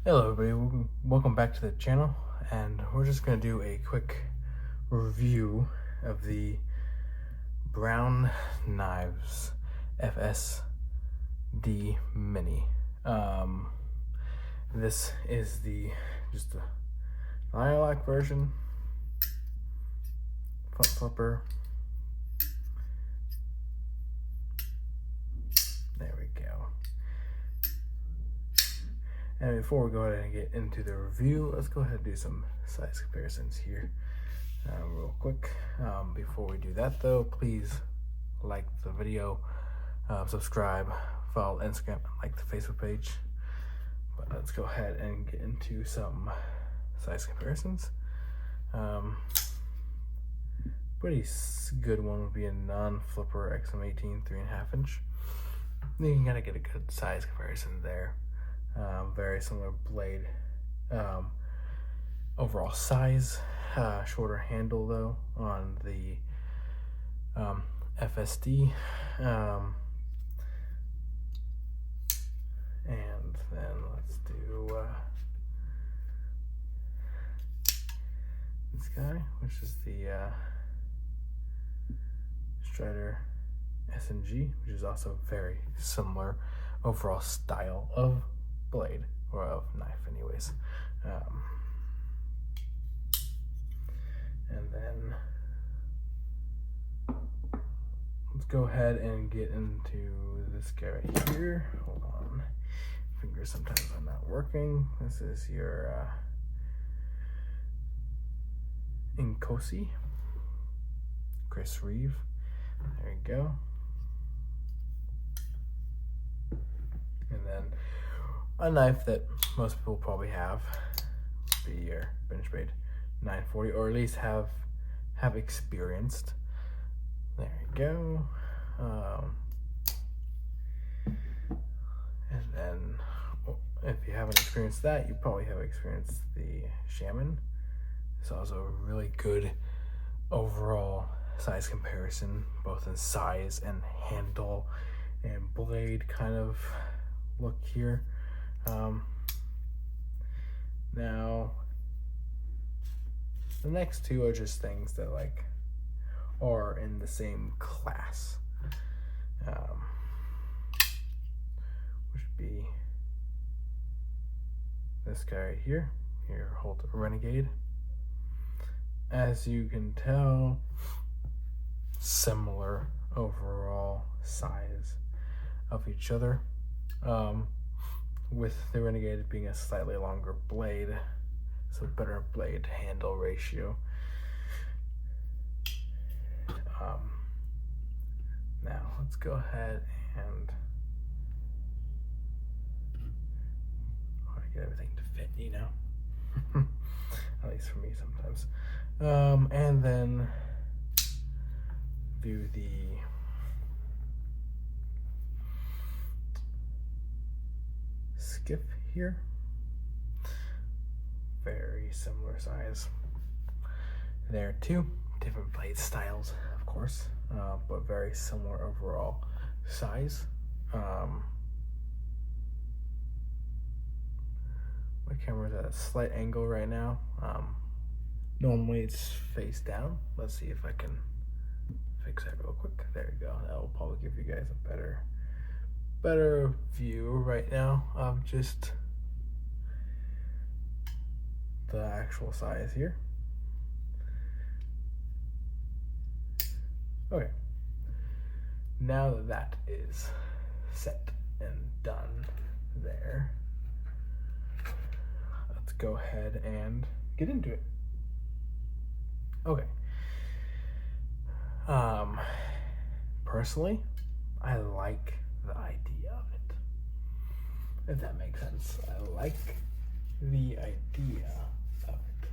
Hello everybody, welcome back to the channel, and we're just going to do a quick review of the Brown Knives FSD Mini. This is just the lilac version, front flipper. There we go. And before we go ahead and get into the review, let's go ahead and do some size comparisons here real quick. Before we do that though, please like the video, subscribe, follow Instagram, and like the Facebook page. But let's go ahead and get into some size comparisons. Pretty good one would be a non-flipper XM18 3.5 inch. You can kind of get a good size comparison there. Very similar blade, overall size, shorter handle though on the FSD, and then let's do this guy, which is the Strider SMG, which is also very similar overall style of blade, or of knife anyways. And then let's go ahead and get into this guy right here. Hold on, fingers sometimes are not working. This is your Inkosi Chris Reeve. There you go. And then a knife that most people probably have would be your Benchmade 940, or at least have experienced. There you go. And then if you haven't experienced that, you probably have experienced the Shaman. It's also a really good overall size comparison, both in size and handle and blade kind of look here. Now the next two are just things that are in the same class, which would be this guy right here, your Holt Renegade. As you can tell, similar overall size of each other, with the Renegade being a slightly longer blade, so better blade handle ratio. Now let's go ahead and get everything to fit, you know. At least for me sometimes. And then view the skiff here. Very similar size there too. Different blade styles, of course, but very similar overall size. My camera's at a slight angle right now. Normally it's face down. Let's see if I can fix that real quick. There you go. That will probably give you guys a better view right now of just the actual size here. Okay, now that that is set and done there, let's go ahead and get into it. Okay. Personally, I like the idea of it, if that makes sense. I like the idea of it.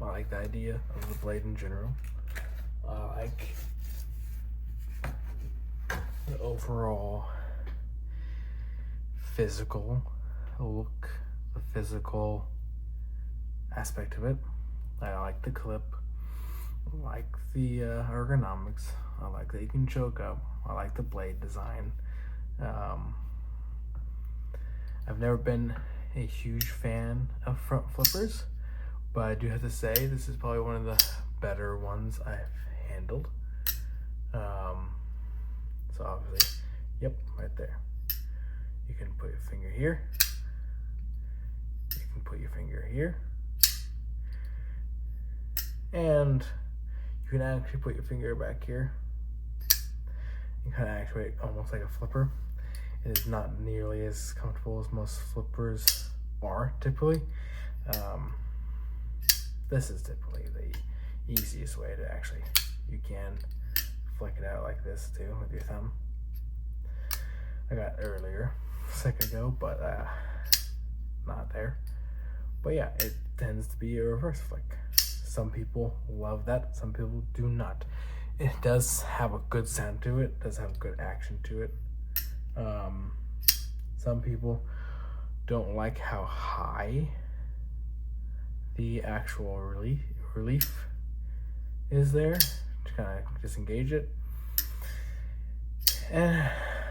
I like the idea of the blade in general. I like the overall physical look, the physical aspect of it. I like the clip. I like the ergonomics. I like that you can choke up. I like the blade design. I've never been a huge fan of front flippers, but I do have to say this is probably one of the better ones I've handled. So obviously, yep, right there. You can put your finger here. You can put your finger here. And you can actually put your finger back here. You kind of actuate almost like a flipper. It is not nearly as comfortable as most flippers are typically. This is typically the easiest way to actually, you can flick it out like this too with your thumb. I got earlier, a second ago, but not there. But yeah, it tends to be a reverse flick. Some people love that, some people do not. It does have a good sound to it, does have good action to it. Some people don't like how high the actual relief is there to kind of disengage it. And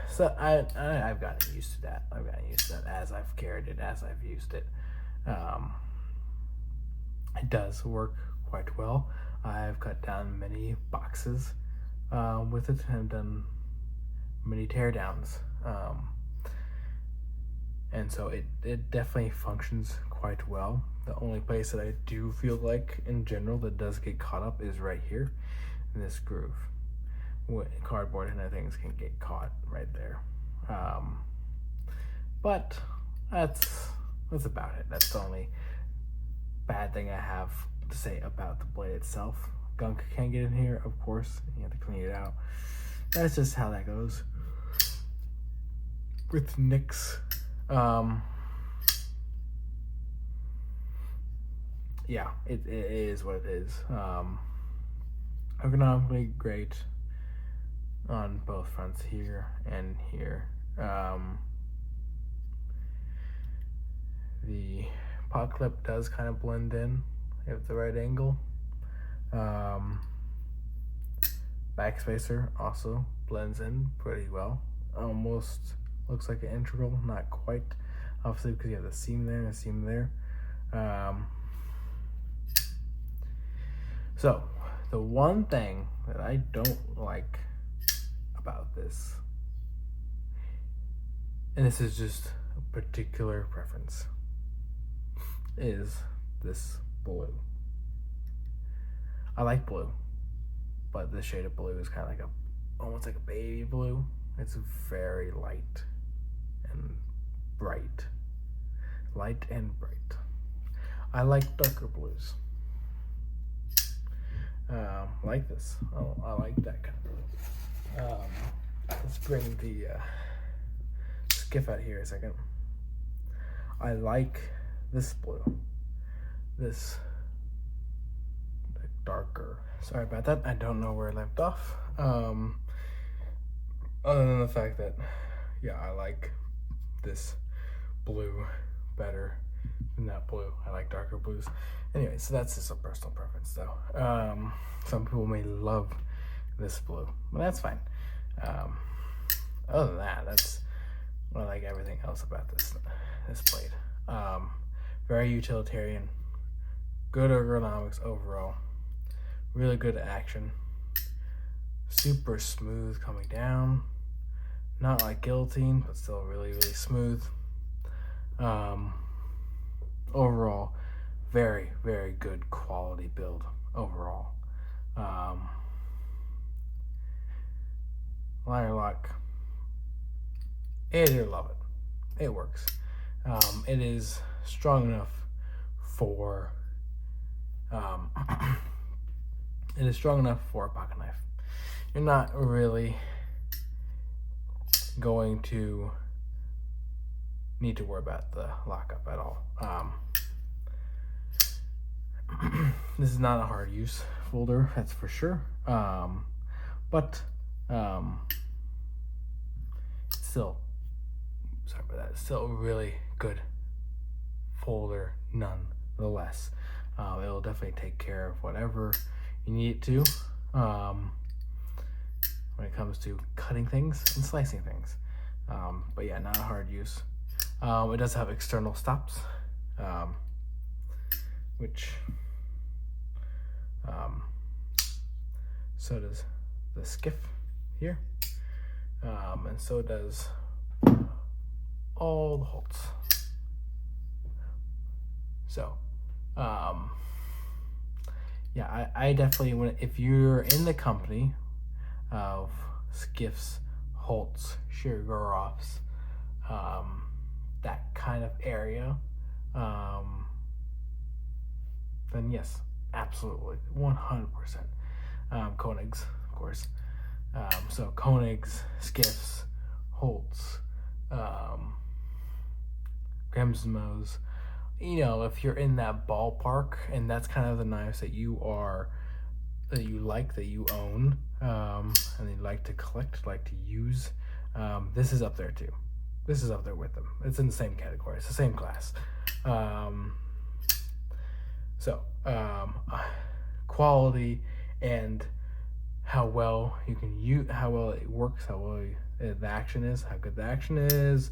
so I've gotten used to that. I've gotten used to that as I've carried it, as I've used it. It does work quite well. I've cut down many boxes with it and done many teardowns. And so it definitely functions quite well. The only place that I do feel like in general that does get caught up is right here in this groove. Cardboard and other things can get caught right there. But that's about it. That's the only bad thing I have to say about the blade itself. Gunk can get in here, of course. You have to clean it out. That's just how that goes with nicks. Yeah, it is what it is. Ergonomically great on both fronts here and here. The pot clip does kind of blend in at the right angle. Backspacer also blends in pretty well. Almost looks like an integral, not quite, obviously, because you have the seam there and a seam there. So the one thing that I don't like about this, and this is just a particular preference, is this blue. I like blue, but this shade of blue is kind of like almost like a baby blue. It's very light and bright. Light and bright. I like darker blues. Like this. Oh, I like that kind of blue. Let's bring the skiff out here a second. I like this blue. This darker. Sorry about that. I don't know where I left off. Other than the fact that, yeah, I like this blue better than that blue. I like darker blues. Anyway, so that's just a personal preference though. Some people may love this blue, but that's fine. Other than that, I like everything else about this blade. Very utilitarian, good ergonomics overall, really good action, super smooth coming down, not like guillotine, but still really, really smooth. Overall, very, very good quality build overall. Liner lock, hate it or love it. It works. It is strong enough for it is strong enough for a pocket knife. You're not really going to need to worry about the lockup at all. This is not a hard use folder, that's for sure. But still, sorry about that. It's still a really good folder nonetheless. It'll definitely take care of whatever you need it to when it comes to cutting things and slicing things. But yeah, not a hard use. It does have external stops, which so does the skiff here, and so does all the Holts. So yeah, I definitely, if you're in the company of skiffs, Holts, Shirogorofs, that kind of area, then yes, absolutely, 100%. Koenigs, of course. So Koenigs, skiffs, Holts, Grimsmos. You know, if you're in that ballpark, and that's kind of the knives that you like, that you own, and you like to collect, like to use, this is up there too. This is up there with them. It's in the same category. It's the same class. Quality and how well you can use, how well it works, how well the action is, how good the action is,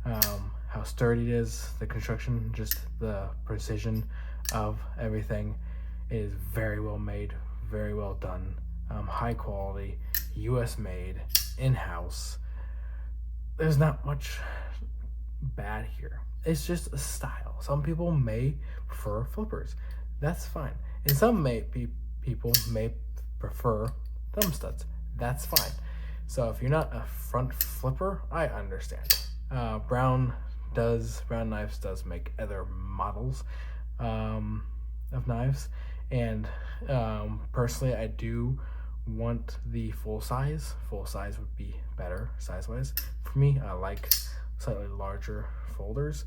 how sturdy it is, the construction, just the precision of everything is very well made, very well done, high quality, US made, in-house. There's not much bad here. It's just a style. Some people may prefer flippers. That's fine. And some people may prefer thumb studs. That's fine. So if you're not a front flipper, I understand. Brown Knives does make other models of knives, and personally I do want the full size. Full size would be better size wise for me. I like slightly larger folders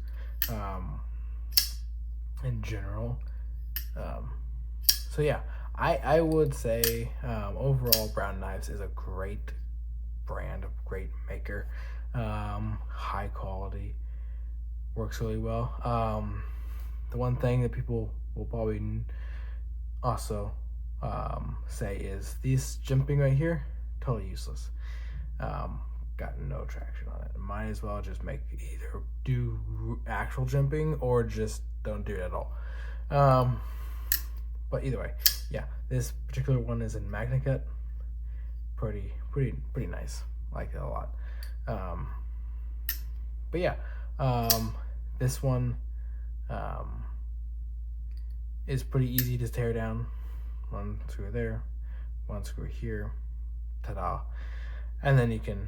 in general. So yeah, I would say overall Brown Knives is a great brand, a great maker, high quality, works really well. The one thing that people will probably also say is these jimping right here, totally useless. Got no traction on it. Might as well just either do actual jimping or just don't do it at all. But either way, yeah, this particular one is in Magna Cut. Pretty nice. Like it a lot. But yeah, this one is pretty easy to tear down. One screw there, one screw here, ta-da. And then you can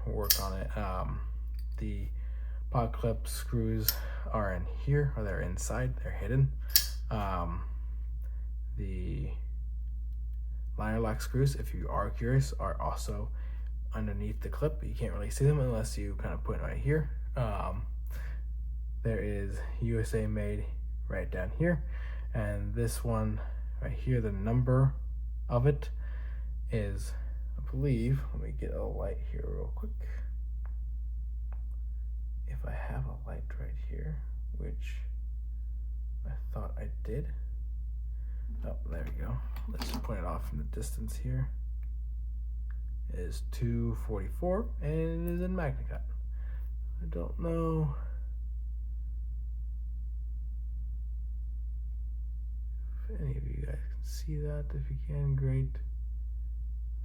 work on it. The pod clip screws are in here, or they're inside, they're hidden. The liner lock screws, if you are curious, are also underneath the clip. You can't really see them unless you kind of put it right here. There is USA made right down here, and this one right here, the number of it is, I believe, let me get a light here real quick. If I have a light right here, which I thought I did. Oh, there we go. Let's just point it off from the distance here. It is 244, and it is in Magna Cut. I don't know if any of you guys can see that. If you can, great.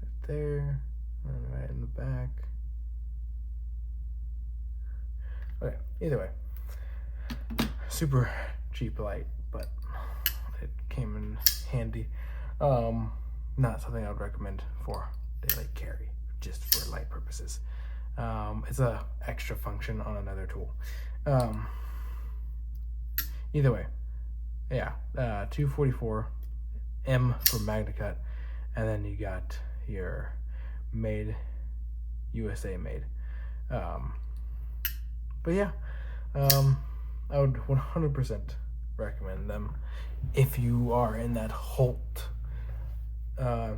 Right there, and right in the back. Okay, either way, super cheap light, but it came in handy. Not something I would recommend for daily carry, just for light purposes. It's a extra function on another tool. Either way, yeah, 244 M for Magna Cut, and then you got your USA made. But yeah, I would 100% recommend them if you are in that Holt,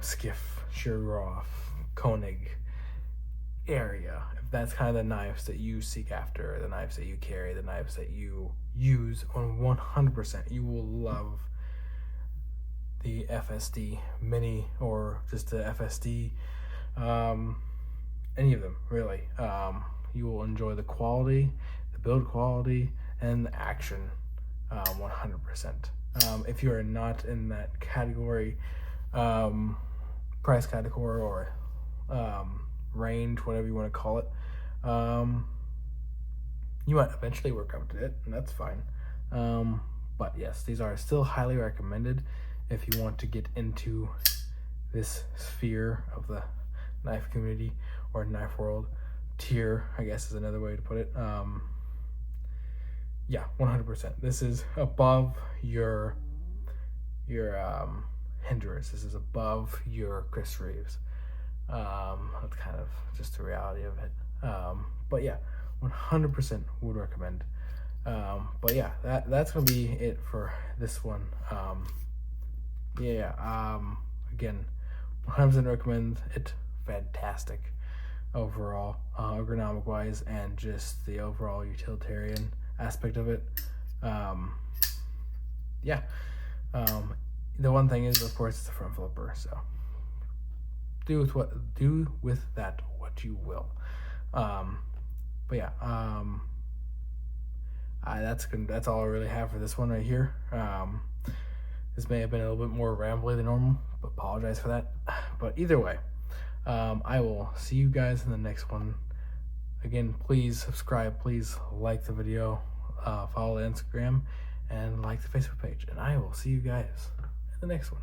Skiff, Shirogorov, Koenig area. If that's kind of the knives that you seek after, the knives that you carry, the knives that you use, on 100% you will love the FSD Mini, or just the FSD, any of them really. You will enjoy the quality, the build quality, and the action 100%. If you are not in that category, price category, or range, whatever you want to call it, you might eventually work up to it, and that's fine. But yes, these are still highly recommended if you want to get into this sphere of the knife community, or knife world tier, I guess is another way to put it. Yeah, 100%. This is above your Hinderers. This is above your Chris Reeves. That's kind of just the reality of it. But yeah, 100% would recommend. But yeah, that's gonna be it for this one. Again, 100% recommend it. Fantastic overall, ergonomic wise, and just the overall utilitarian aspect of it. The one thing is, of course, it's a front flipper, so do with that what you will. But yeah, that's all I really have for this one right here. This may have been a little bit more rambly than normal, but apologize for that. But either way, I will see you guys in the next one. Again, please subscribe, please like the video, follow the Instagram, and like the Facebook page. And I will see you guys in the next one.